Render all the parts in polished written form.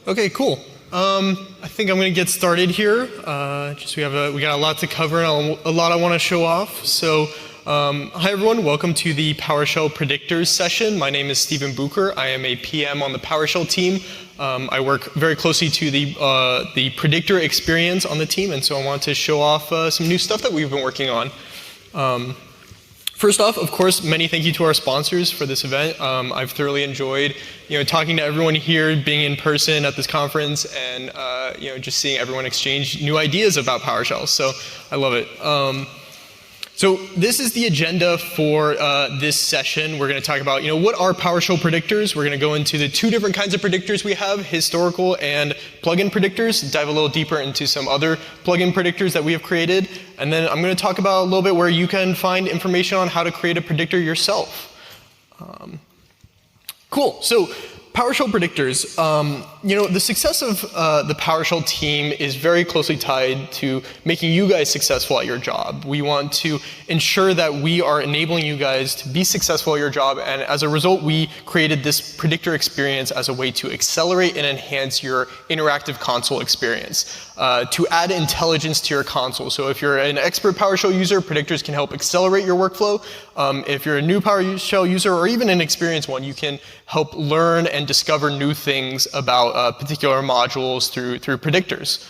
Okay, cool. I think I'm going to get started here. We got a lot to cover and a lot I want to show off. So, hi everyone, welcome to the PowerShell Predictors session. My name is Stephen Bucher. I am a PM on the PowerShell team. I work very closely to the Predictor experience on the team, and so I want to show off some new stuff that we've been working on. First off, of course, many thank you to our sponsors for this event. I've thoroughly enjoyed, talking to everyone here, being in person at this conference, and just seeing everyone exchange new ideas about PowerShell. So I love it. So this is the agenda for this session. We're going to talk about, what are PowerShell predictors. We're going to go into the two different kinds of predictors we have, historical and plugin predictors, dive a little deeper into some other plugin predictors that we have created. And then I'm going to talk about a little bit where you can find information on how to create a predictor yourself. Cool. So PowerShell predictors, the success of the PowerShell team is very closely tied to making you guys successful at your job. We want to ensure that we are enabling you guys to be successful at your job, and as a result, we created this predictor experience as a way to accelerate and enhance your interactive console experience, to add intelligence to your console. So if you're an expert PowerShell user, predictors can help accelerate your workflow. If you're a new PowerShell user or even an experienced one, you can help learn and discover new things about particular modules through predictors.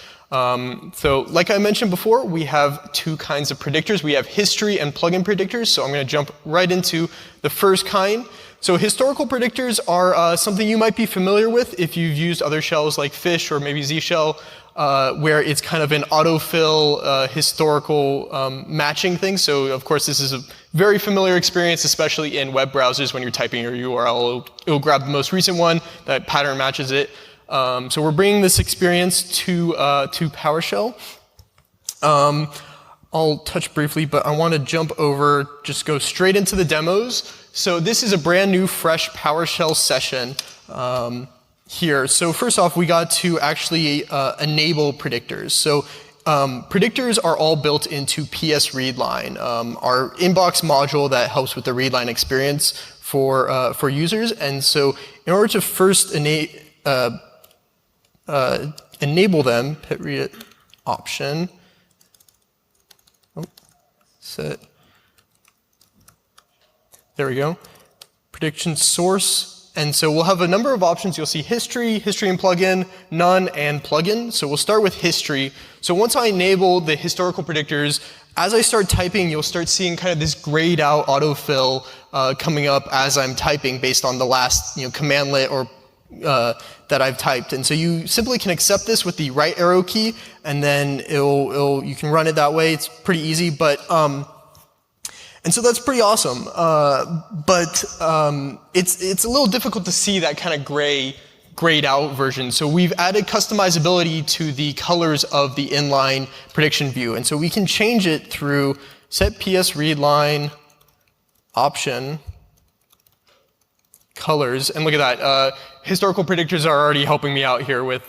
So like I mentioned before, we have two kinds of predictors. We have history and plugin predictors. So I'm going to jump right into the first kind. So historical predictors are something you might be familiar with if you've used other shells like Fish or maybe Z shell, where it's kind of an autofill historical matching thing. So of course this is a very familiar experience, especially in web browsers when you're typing your URL. It'll grab the most recent one, that pattern matches it. So we're bringing this experience to PowerShell. I'll touch briefly, but I want to jump over, just go straight into the demos. So this is a brand new, fresh PowerShell session here. So first off, we got to actually enable predictors. So predictors are all built into PS readline, our inbox module that helps with the readline experience for users. And so in order to first enable them, hit read option. Set. There we go. Prediction source. And so we'll have a number of options. You'll see history, history and plugin, none, and plugin. So we'll start with history. So once I enable the historical predictors, as I start typing, you'll start seeing kind of this grayed out autofill coming up as I'm typing based on the last commandlet or that I've typed. And so you simply can accept this with the right arrow key, and then you can run it that way. It's pretty easy, but and so that's pretty awesome. But it's a little difficult to see that kind of grayed out version. So we've added customizability to the colors of the inline prediction view, and so we can change it through set PS readline option colors, and look at that. Historical predictors are already helping me out here with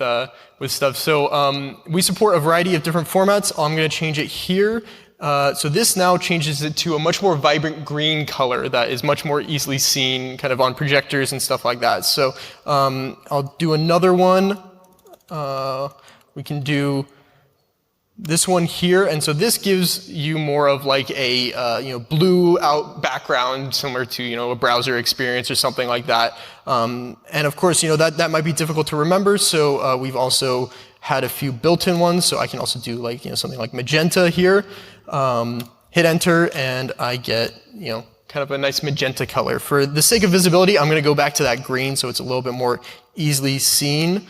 stuff. So we support a variety of different formats. I'm going to change it here. So this now changes it to a much more vibrant green color that is much more easily seen kind of on projectors and stuff like that. So I'll do another one. We can do this one here, and so this gives you more of like a blue out background, similar to a browser experience or something like that. And of course, that might be difficult to remember. So we've also had a few built-in ones. So I can also do like something like magenta here. Hit enter, and I get kind of a nice magenta color. For the sake of visibility, I'm going to go back to that green, so it's a little bit more easily seen.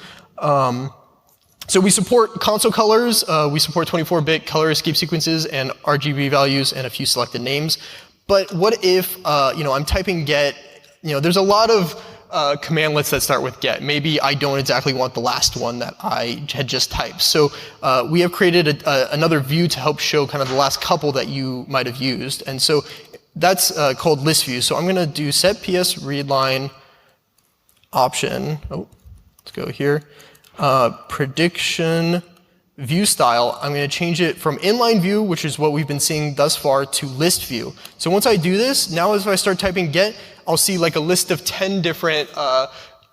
So we support console colors, we support 24-bit color escape sequences and RGB values and a few selected names. But what if, I'm typing get, there's a lot of commandlets that start with get. Maybe I don't exactly want the last one that I had just typed. So we have created another view to help show kind of the last couple that you might have used. And so that's called list view. So I'm going to do set PS readline option. Oh, let's go here. Prediction view style, I'm going to change it from inline view, which is what we've been seeing thus far, to list view. So once I do this, now if I start typing get, I'll see like a list of 10 different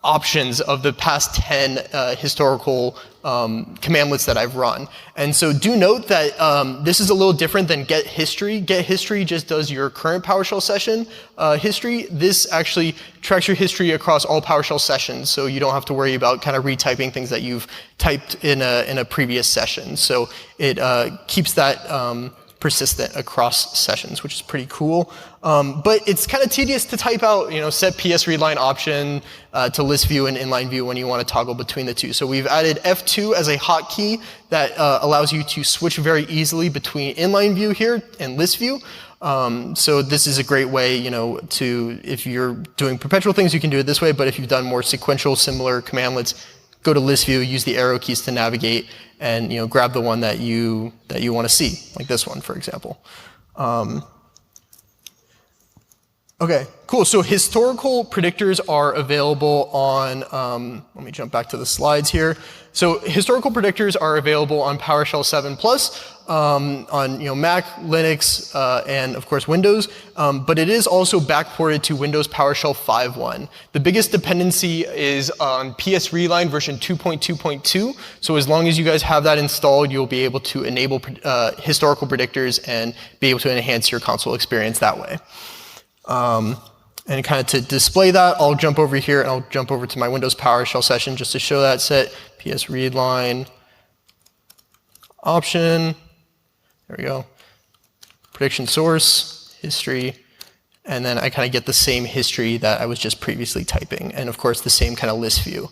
options of the past 10 historical commandlets that I've run. And so do note that this is a little different than get history. Get history just does your current PowerShell session history. This actually tracks your history across all PowerShell sessions, so you don't have to worry about kind of retyping things that you've typed in a previous session. So it keeps that persistent across sessions, which is pretty cool. But it's kind of tedious to type out, set PS readline option to list view and inline view when you want to toggle between the two. So we've added F2 as a hotkey that allows you to switch very easily between inline view here and list view. So this is a great way, if you're doing perpetual things, you can do it this way. But if you've done more sequential, similar commandlets, go to list view, use the arrow keys to navigate, and grab the one that you want to see, like this one, for example. Okay, cool. So historical predictors are available on, let me jump back to the slides here. So historical predictors are available on PowerShell 7 Plus, on Mac, Linux, and of course Windows, but it is also backported to Windows PowerShell 5.1. The biggest dependency is on PS Readline version 2.2.2, so as long as you guys have that installed, you'll be able to enable historical predictors and be able to enhance your console experience that way. And kind of to display that, I'll jump over here and I'll jump over to my Windows PowerShell session just to show that. Set PS Readline option. There we go. Prediction source, history, and then I kind of get the same history that I was just previously typing. And of course, the same kind of list view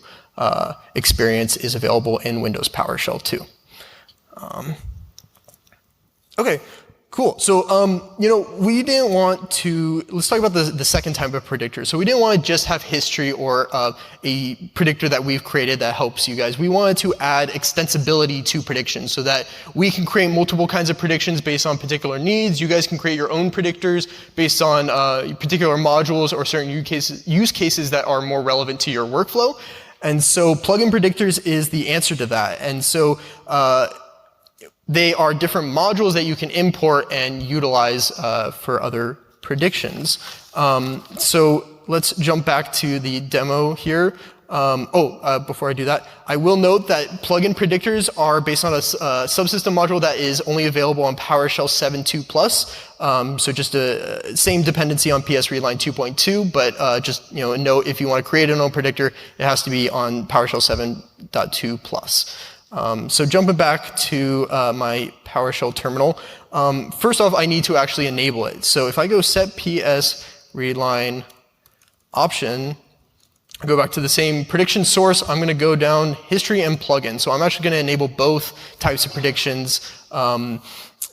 experience is available in Windows PowerShell too. Okay. Cool. So, we didn't want to, let's talk about the second type of predictor. So we didn't want to just have history or a predictor that we've created that helps you guys. We wanted to add extensibility to predictions so that we can create multiple kinds of predictions based on particular needs. You guys can create your own predictors based on particular modules or certain use cases that are more relevant to your workflow. And so plugin predictors is the answer to that. And so, they are different modules that you can import and utilize for other predictions. So let's jump back to the demo here. Before I do that, I will note that plugin predictors are based on a subsystem module that is only available on PowerShell 7.2 Plus. So just a same dependency on PS Readline 2.2, but just note if you want to create an own predictor, it has to be on PowerShell 7.2 Plus. So jumping back to my PowerShell terminal, first off, I need to actually enable it. So if I go set PS readline option, I go back to the same prediction source, I'm going to go down history and plugin. So I'm actually going to enable both types of predictions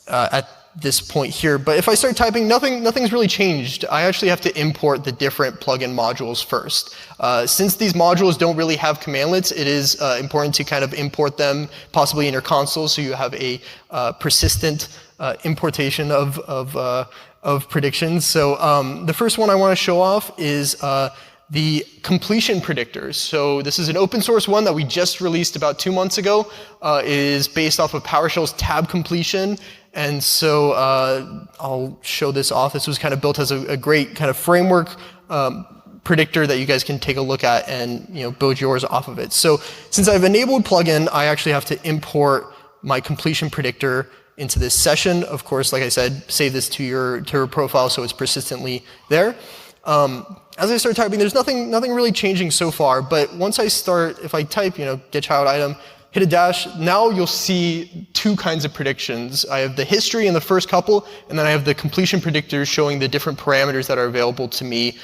at this point here. But if I start typing, nothing's really changed. I actually have to import the different plugin modules first. Since these modules don't really have commandlets, it is important to kind of import them possibly in your console so you have a persistent importation of predictions. So the first one I want to show off is the completion predictors. So this is an open source one that we just released about 2 months ago. It is based off of PowerShell's tab completion. And so I'll show this off. This was kind of built as a great kind of framework predictor that you guys can take a look at and build yours off of it. So since I've enabled plugin, I actually have to import my completion predictor into this session. Of course, like I said, save this to your profile so it's persistently there. As I start typing, there's nothing really changing so far. But once I start, if I type, get child item, hit a dash, now you'll see two kinds of predictions. I have the history in the first couple, and then I have the completion predictors showing the different parameters that are available to me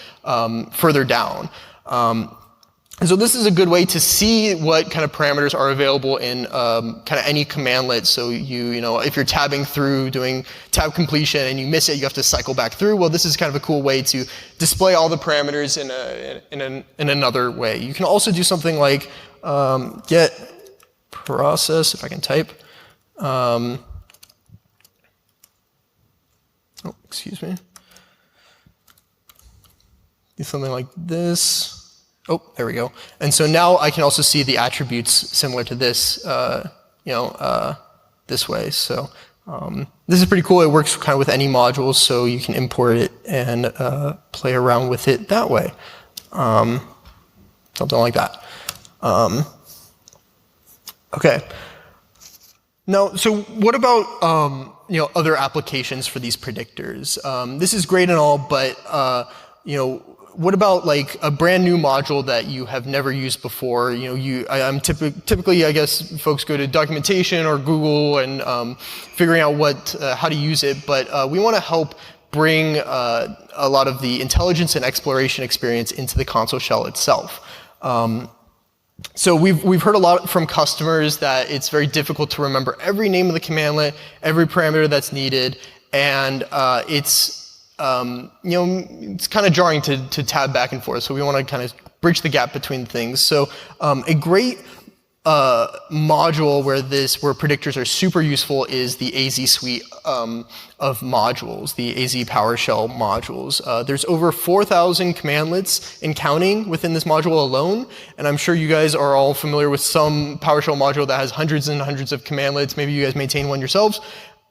further down. And so this is a good way to see what kind of parameters are available in kind of any commandlet. So if you're tabbing through, doing tab completion, and you miss it, you have to cycle back through. Well, this is kind of a cool way to display all the parameters in another way. You can also do something like get process, if I can type. Excuse me. Do something like this. Oh, there we go. And so now I can also see the attributes similar to this, this way. So this is pretty cool. It works kind of with any modules, so you can import it and play around with it that way. something like that. Okay. Now, so what about other applications for these predictors? This is great and all, but what about like a brand new module that you have never used before? I'm typically, I guess, folks go to documentation or Google and figuring out how to use it, but we want to help bring a lot of the intelligence and exploration experience into the console shell itself. So we've heard a lot from customers that it's very difficult to remember every name of the commandlet, every parameter that's needed, and it's kind of jarring to tab back and forth. So we want to kind of bridge the gap between things. So a great module where predictors are super useful is the AZ suite of modules, the AZ PowerShell modules. There's over 4,000 commandlets and counting within this module alone, and I'm sure you guys are all familiar with some PowerShell module that has hundreds and hundreds of commandlets. Maybe you guys maintain one yourselves.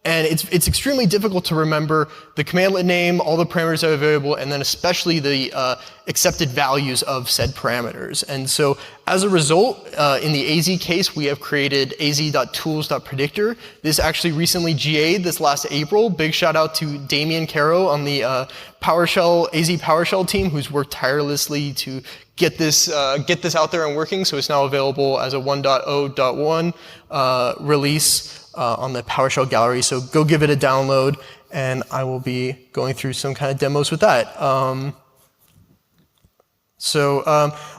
And it's extremely difficult to remember the commandlet name, all the parameters that are available, and then especially the accepted values of said parameters. And so as a result, in the AZ case, we have created az.tools.predictor. This actually recently GA'd this last April. Big shout out to Damian Caro on the AZ PowerShell team, who's worked tirelessly to get this out there and working. So it's now available as a 1.0.1 release. On the PowerShell gallery, so go give it a download, and I will be going through some kind of demos with that.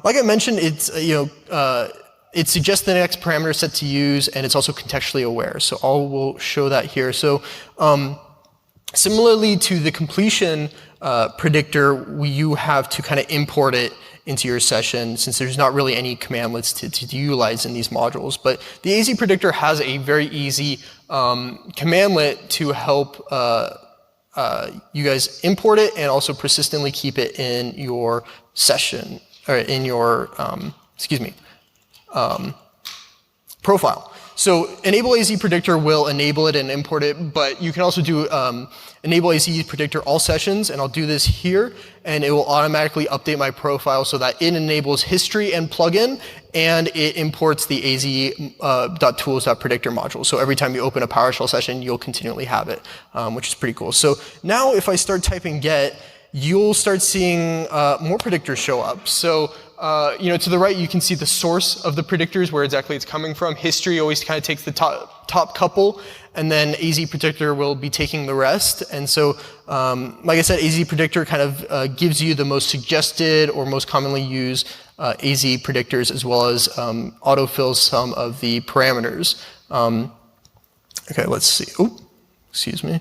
Like I mentioned, it suggests the next parameter set to use, and it's also contextually aware. So we'll show that here. So similarly to the completion predictor, you have to kind of import it into your session, since there's not really any commandlets to utilize in these modules. But the AZ predictor has a very easy commandlet to help you guys import it and also persistently keep it in your session, or in your, profile. So enable AZ predictor will enable it and import it, but you can also do enable AZ predictor all sessions, and I'll do this here, and it will automatically update my profile so that it enables history and plugin, and it imports the az.tools.predictor module. So every time you open a PowerShell session, you'll continually have it, which is pretty cool. So now if I start typing get, you'll start seeing more predictors show up. So to the right, you can see the source of the predictors, where exactly it's coming from. History always kind of takes the top couple, and then AZ Predictor will be taking the rest. And so, like I said, AZ Predictor kind of gives you the most suggested or most commonly used AZ predictors, as well as autofills some of the parameters. Okay, let's see. Oh, excuse me.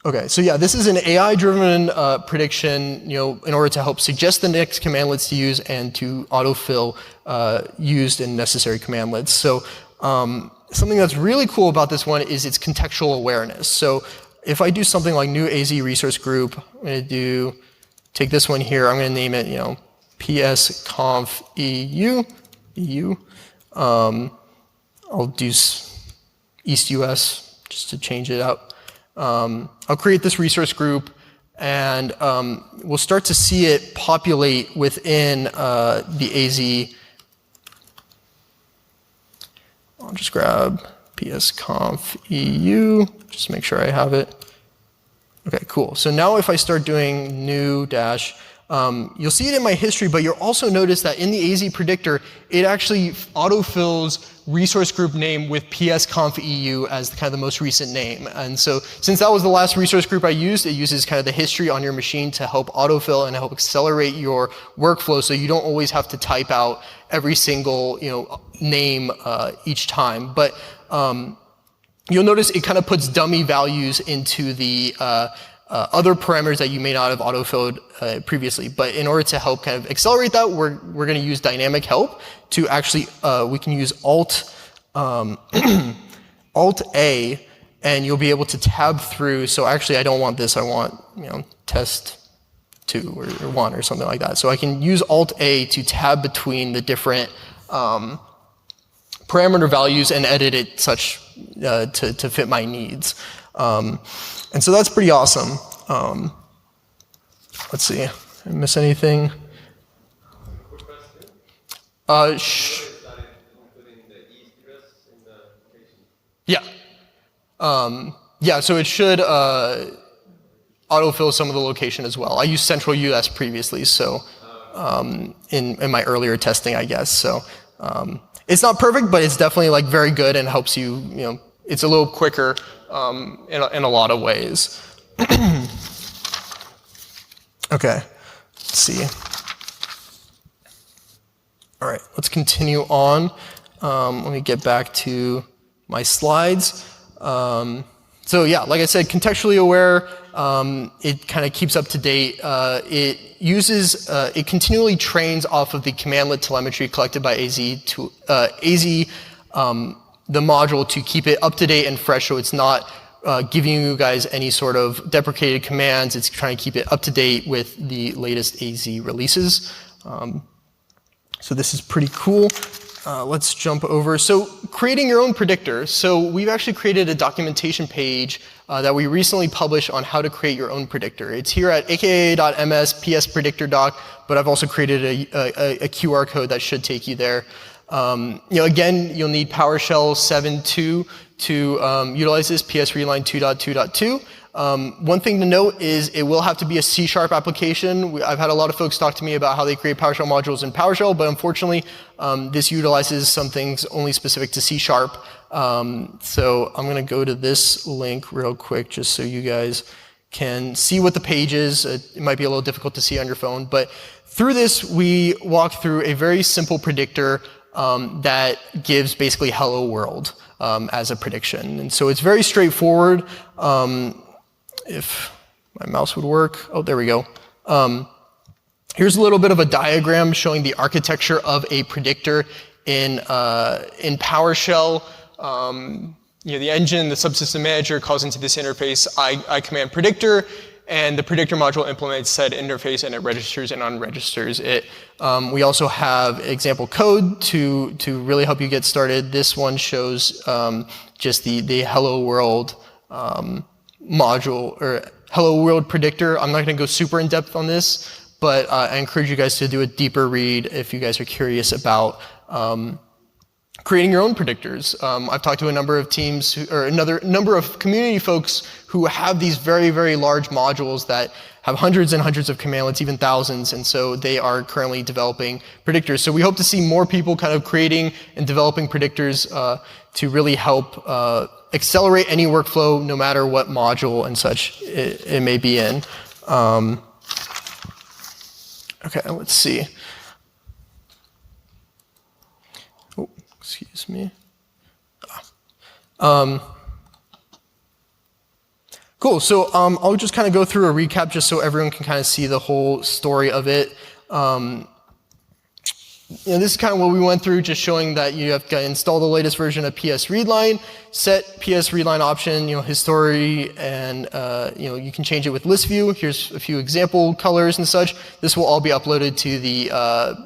Okay, so yeah, this is an AI-driven prediction, in order to help suggest the next commandlets to use and to autofill used and necessary commandlets. So something that's really cool about this one is its contextual awareness. So if I do something like new AZ resource group, I'm going to take this one here. I'm going to name it, PSConfEU. I'll do East US just to change it up. I'll create this resource group, and we'll start to see it populate within the AZ. I'll just grab PSConfEU, just make sure I have it. Okay, cool. So now if I start doing new dash, you'll see it in my history, but you'll also notice that in the AZ predictor, it actually autofills resource group name with PSConfEU as kind of the most recent name. And so since that was the last resource group I used, it uses kind of the history on your machine to help autofill and help accelerate your workflow, so you don't always have to type out every single name each time. But you'll notice it kind of puts dummy values into the other parameters that you may not have autofilled previously. But in order to help kind of accelerate that, we're going to use dynamic help to actually, we can use Alt A, and you'll be able to tab through. So actually, I don't want this. I want, test 2 or 1 or something like that. So I can use Alt A to tab between the different parameter values and edit it such to fit my needs. And so that's pretty awesome. Let's see. Did I miss anything? Yeah. Yeah, so it should autofill some of the location as well. I used Central US previously, so in my earlier testing, I guess. So it's not perfect, but it's definitely like very good and helps you, it's a little quicker in a lot of ways. Okay, let's see. All right, let's continue on. Let me get back to my slides. So yeah, like I said, contextually aware, it kind of keeps up to date. It continually trains off of the commandlet telemetry collected by AZ, the module, to keep it up to date and fresh, so it's not giving you guys any sort of deprecated commands. It's trying to keep it up to date with the latest AZ releases. So this is pretty cool. Let's jump over. So creating your own predictor. So we've actually created a documentation page that we recently published on how to create your own predictor. It's here at aka.ms PS predictor doc, but I've also created a QR code that should take you there. Again, you'll need PowerShell 7.2 to utilize this, PS Reline 2.2.2. One thing to note is it will have to be a C# application. I've had a lot of folks talk to me about how they create PowerShell modules in PowerShell, but unfortunately, this utilizes some things only specific to C#. So I'm going to go to this link real quick just so you guys can see what the page is. It might be a little difficult to see on your phone, but through this, we walk through a very simple predictor that gives basically hello world as a prediction. And so it's very straightforward. If my mouse would work. Oh, there we go. Here's a little bit of a diagram showing the architecture of a predictor in PowerShell. The engine, the subsystem manager calls into this interface I command predictor, and the predictor module implements said interface, and it registers and unregisters it. We also have example code to really help you get started. This one shows just the hello world module, or hello world predictor. I'm not going to go super in depth on this, but I encourage you guys to do a deeper read if you guys are curious about creating your own predictors. I've talked to a number of teams, or another number of community folks who have these very, very large modules that have hundreds and hundreds of commandlets, even thousands, and so they are currently developing predictors. So we hope to see more people kind of creating and developing predictors to really help accelerate any workflow, no matter what module and such it may be in. Okay, let's see. Oh, excuse me. Cool, so I'll just kind of go through a recap just so everyone can kind of see the whole story of it. This is kind of what we went through, just showing that you have to install the latest version of PS Readline, set PS Readline option, history, and you can change it with list view. Here's a few example colors and such. This will all be uploaded to the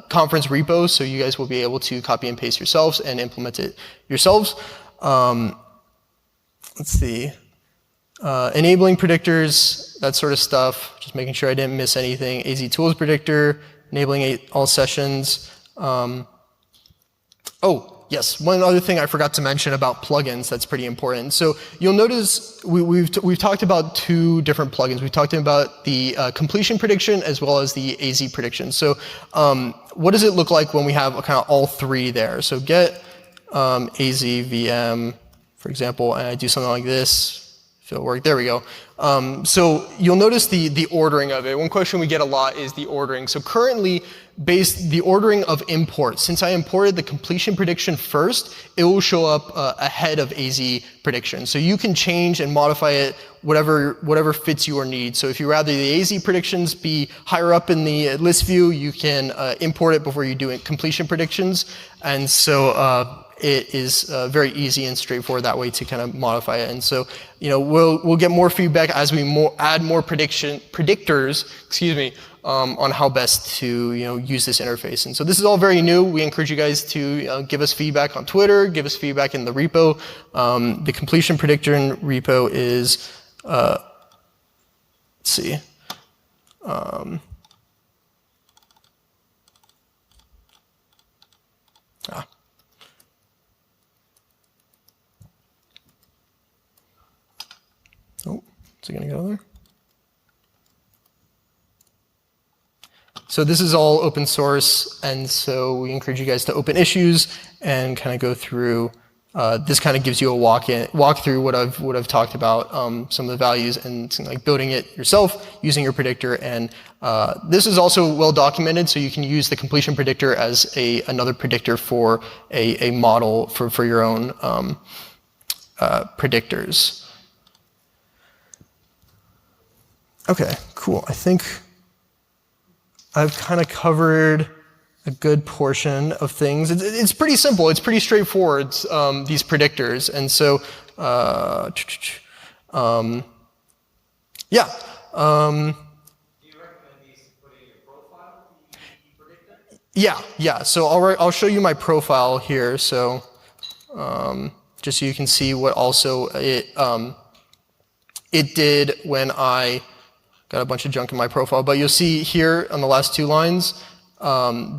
conference repo, so you guys will be able to copy and paste yourselves and implement it yourselves. Let's see. Enabling predictors, that sort of stuff, just making sure I didn't miss anything. AZ Tools predictor, enabling all sessions. Oh, yes, one other thing I forgot to mention about plugins that's pretty important. So you'll notice we've talked about two different plugins. We've talked about the completion prediction as well as the AZ prediction. So what does it look like when we have kind of all three there? So get AZ VM, for example, and I do something like this. It'll work. There we go. So you'll notice the ordering of it. One question we get a lot is the ordering. So currently, the ordering of imports. Since I imported the completion prediction first, it will show up ahead of AZ prediction. So you can change and modify it whatever fits your needs. So if you rather the AZ predictions be higher up in the list view, you can import it before you do completion predictions. And so it is very easy and straightforward that way to kind of modify it. And so, we'll get more feedback as we add more predictors, on how best to, use this interface. And so this is all very new. We encourage you guys to give us feedback on Twitter, give us feedback in the repo. The completion predictor repo is, let's see. Is it going to go there? So this is all open source, and so we encourage you guys to open issues and kind of go through. This kind of gives you a walk through what I've talked about, some of the values and like building it yourself using your predictor. And this is also well documented, so you can use the completion predictor as another predictor for a model for your own predictors. Okay, cool. I think I've kind of covered a good portion of things. It's pretty simple. It's pretty straightforward, these predictors. And so, yeah. Do you recommend these to put in your profile, the predictor? Yeah. So I'll show you my profile here. So just so you can see what also it did when I got a bunch of junk in my profile. But you'll see here on the last two lines,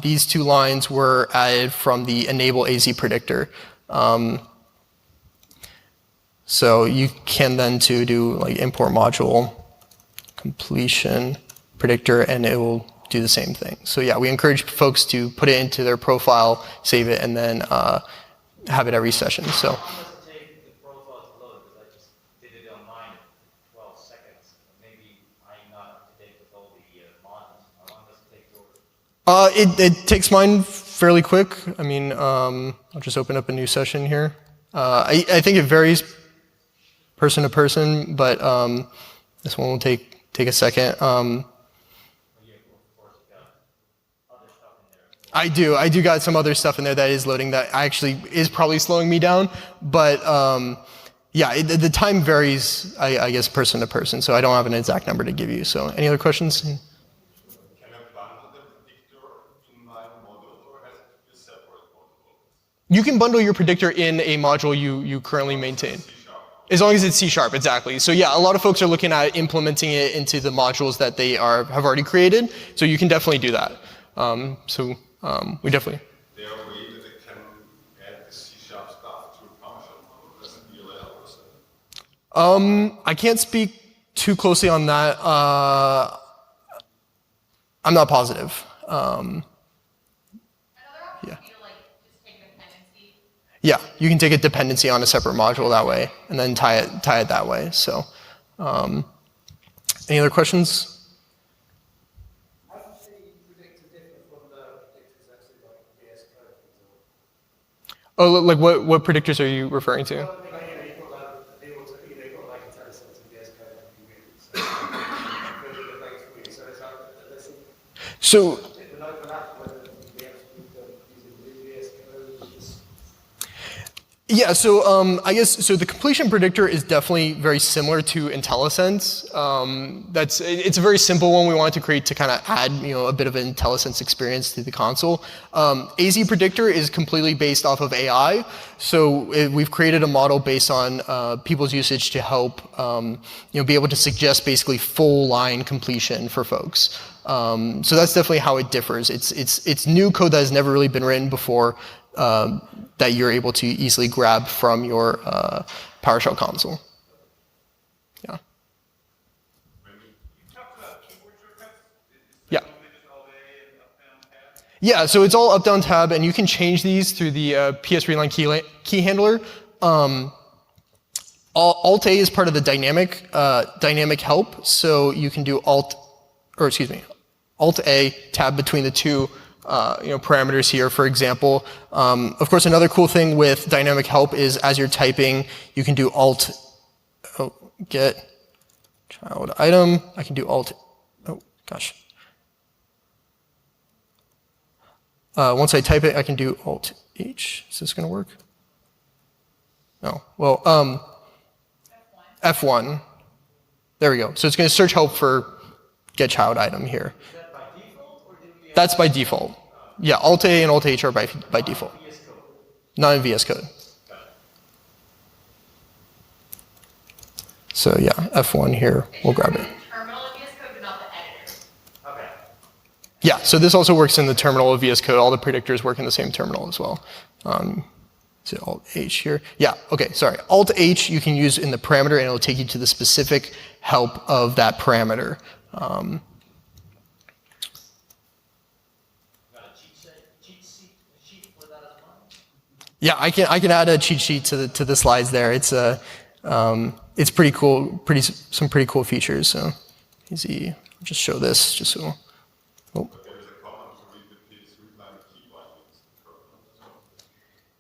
these two lines were added from the enable AZ predictor. So you can then do like import module completion predictor, and it will do the same thing. So yeah, we encourage folks to put it into their profile, save it, and then have it every session. So. How long does it take the profile to load? Because I just did it on mine in 12 seconds. Maybe I'm not up to date with all the modules. How long does it take yours? It takes mine fairly quick. I mean, I'll just open up a new session here. I think it varies person to person, but this one will take a second. I do got some other stuff in there that is loading that actually is probably slowing me down, but yeah, the time varies, I guess, person to person, so I don't have an exact number to give you. So any other questions? Can I bundle the predictor in my model, or has it to be a separate module? You can bundle your predictor in a module you currently maintain. As long as it's C#, exactly. So yeah, a lot of folks are looking at implementing it into the modules that they have already created, so you can definitely do that. We definitely. There are ways that I can add the C# stuff to a PowerShell model. Does it be allowed or so? I can't speak too closely on that. I'm not positive. Another option Yeah. would be to just take a dependency. Yeah, you can take a dependency on a separate module that way, and then tie it that way. So, any other questions? How does the predictor differ from the predictors actually like VS Code, for example? Oh, like what predictors are you referring to? Well, you've got like you've got like IntelliSense and VS Code and you read it. So building the things for you. So it's like there's some So. bit of an overlap whether you be able to do them using VS Code or just. Yeah, so I guess so. The completion predictor is definitely very similar to IntelliSense. It's a very simple one we wanted to create to kind of add a bit of an IntelliSense experience to the console. AZ predictor is completely based off of AI, so we've created a model based on people's usage to help be able to suggest basically full line completion for folks. So that's definitely how it differs. It's new code that has never really been written before. That you're able to easily grab from your PowerShell console. Yeah. You talked about keyboard shortcuts. Yeah. Just all day and up, down, tab? Yeah, so it's all up, down, tab, and you can change these through the PS readline key handler. Alt A is part of the dynamic help, so you can do Alt A, tab between the two parameters here, for example. Of course, another cool thing with dynamic help is as you're typing, you can do get child item. I can do once I type it, I can do Alt H. Is this going to work? No. Well, F1. There we go. So it's going to search help for get child item here. Is that by default, or did we That's by default. Yeah, Alt A and Alt H are by default. VS Code? Not in VS Code. So yeah, F1 here, we'll grab it. Terminal of VS Code, but not the editor. Okay. Yeah, so this also works in the terminal of VS Code. All the predictors work in the same terminal as well. is it Alt H here? Yeah, okay, sorry. Alt H you can use in the parameter and it'll take you to the specific help of that parameter. Yeah, I can add a cheat sheet to the slides there. It's pretty cool, some pretty cool features. So easy. I'll just show this just so. Oh.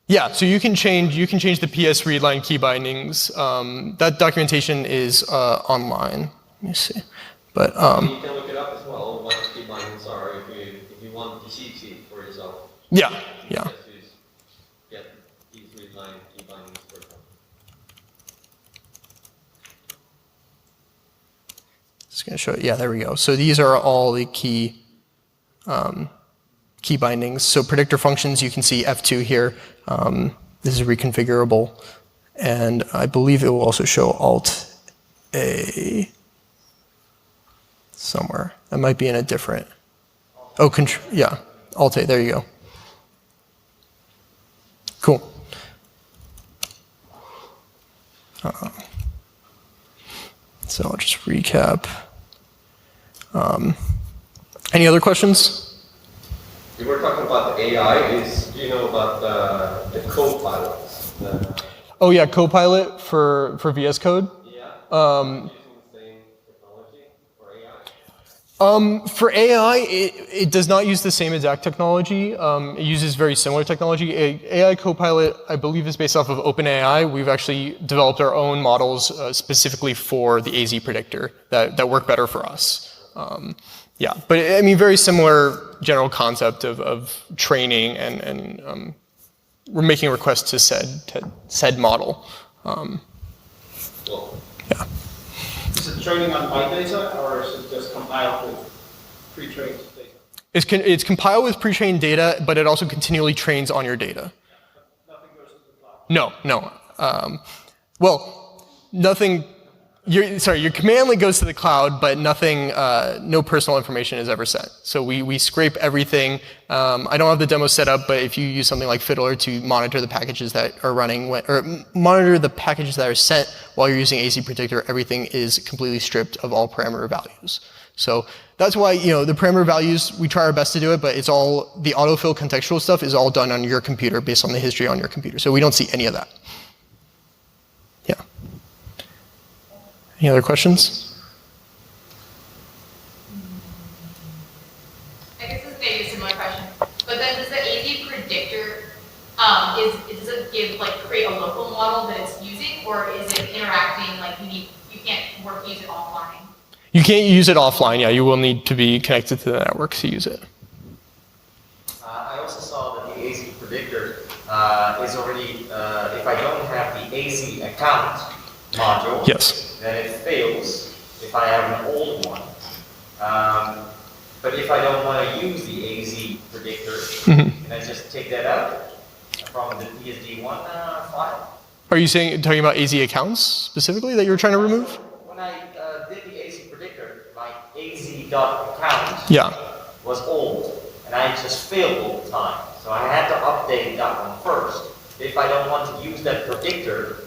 Yeah, so you can change the PS readline key bindings. That documentation is online. Let me see, but you can look it up as well. What key bindings are if you want the cheat sheet for yourself. Yeah. Just get these readline key bindings for example. Just gonna show it. Yeah, there we go. So these are all the key bindings. So predictor functions, you can see F2 here. This is reconfigurable, and I believe it will also show Alt A somewhere. That might be in a different. Oh, yeah, Alt A. There you go. Cool. So I'll just recap. Any other questions? You were talking about the AI. Do you know about the co-pilots? Oh yeah, Copilot for VS Code. Yeah. Using the same technology for AI. For AI, it does not use the same exact technology. It uses very similar technology. AI Copilot, I believe, is based off of OpenAI. We've actually developed our own models specifically for the AZ predictor that work better for us. Yeah, but I mean, very similar general concept of training and we're making requests to said model. Well, yeah. Is it training on my data, or is it just compiled with pre-trained data? It's compiled with pre-trained data, but it also continually trains on your data. Nothing goes to the cloud? No. Well, nothing. Your command link goes to the cloud, but nothing, no personal information is ever sent. So we scrape everything. I don't have the demo set up, but if you use something like Fiddler to monitor the packages that are running, or monitor the packages that are sent while you're using AZ Predictor, everything is completely stripped of all parameter values. So that's why, the parameter values, we try our best to do it, but it's all, the autofill contextual stuff is all done on your computer based on the history on your computer. So we don't see any of that. Yeah. Any other questions? I guess this may be a similar question, but then does the AZ predictor, does it create a local model that it's using, or is it interacting, you can't use it offline? You can't use it offline, yeah. You will need to be connected to the network to use it. I also saw that the AZ predictor is already, if I don't have the AZ account module, Yes. then it fails if I have an old one. But if I don't want to use the AZ predictor, can I just take that out from the PSD1 file? Are you talking about AZ accounts specifically that you're trying to remove? When I did the AZ predictor, my AZ.account Yeah. was old, and I just failed all the time. So I had to update that one first. If I don't want to use that predictor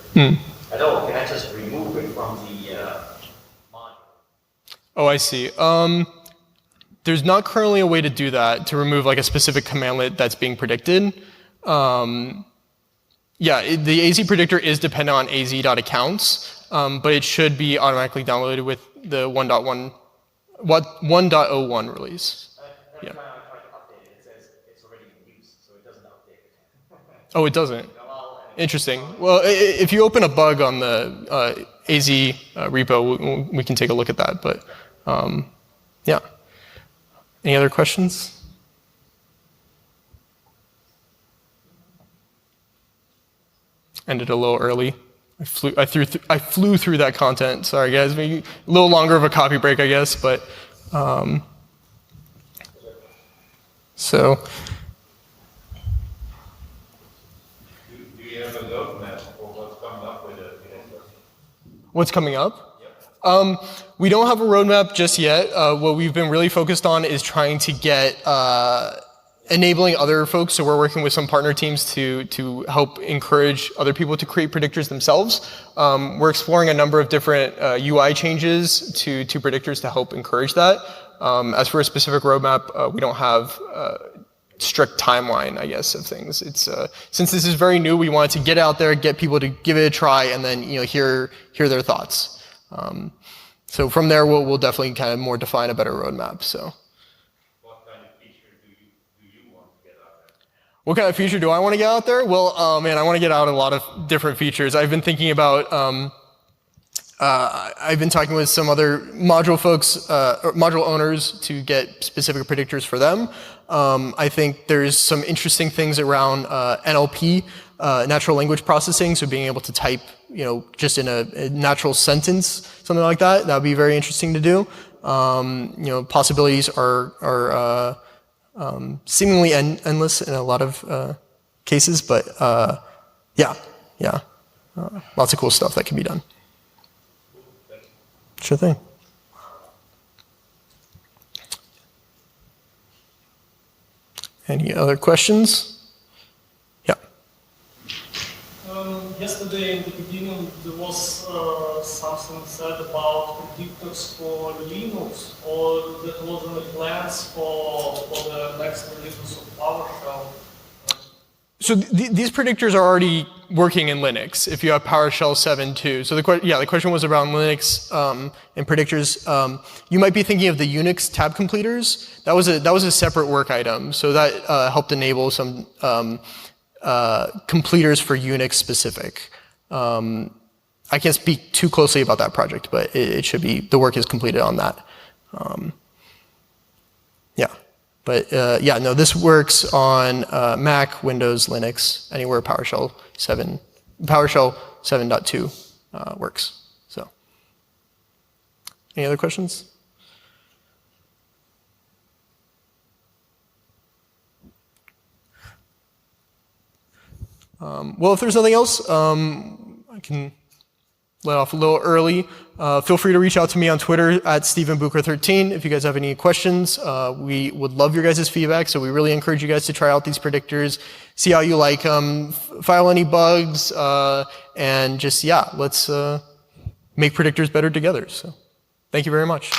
at all, can I just remove it from the module? Oh, I see. There's not currently a way to do that, to remove a specific commandlet that's being predicted. Yeah, the AZ predictor is dependent on AZ.accounts, but it should be automatically downloaded with the 1.01 release. Every Yeah. time I try to update it, it says it's already in use, so it doesn't update it. Oh, it doesn't? Interesting. Well, if you open a bug on the AZ repo, we can take a look at that. But yeah. Any other questions? Ended a little early. I flew through that content. Sorry, guys. Maybe a little longer of a copy break, I guess. But so. Do you have a roadmap for what's coming up with it? What's coming up? We don't have a roadmap just yet. What we've been really focused on is trying to get enabling other folks. So we're working with some partner teams to help encourage other people to create predictors themselves. We're exploring a number of different UI changes to predictors to help encourage that. As for a specific roadmap, we don't have strict timeline, I guess, of things. It's since this is very new, we wanted to get out there, get people to give it a try, and then hear their thoughts. So from there, we'll definitely kind of more define a better roadmap. So. What kind of feature do you want to get out there? What kind of feature do I want to get out there? Well, man, I want to get out a lot of different features. I've been thinking about. I've been talking with some other module folks, module owners, to get specific predictors for them. I think there's some interesting things around NLP, natural language processing, so being able to type, just in a natural sentence, something like that. That would be very interesting to do. Possibilities are seemingly endless in a lot of cases, but lots of cool stuff that can be done. Sure thing. Any other questions? Yeah. Yesterday in the beginning there was something said about predictors for Linux, or that was in the plans for the next releases of PowerShell. So these predictors are already working in Linux if you have PowerShell 7.2. So the question was around Linux and predictors. You might be thinking of the Unix tab completers. That was a separate work item. So that helped enable some completers for Unix specific. I can't speak too closely about that project, but it should be, the work is completed on that. But this works on Mac, Windows, Linux, anywhere PowerShell 7.2 works. So, any other questions? Well, if there's nothing else, I can let off a little early. Feel free to reach out to me on Twitter at StephenBucher13 if you guys have any questions. We would love your guys' feedback, so we really encourage you guys to try out these predictors, see how you like them, file any bugs, and just, let's make predictors better together. So, thank you very much.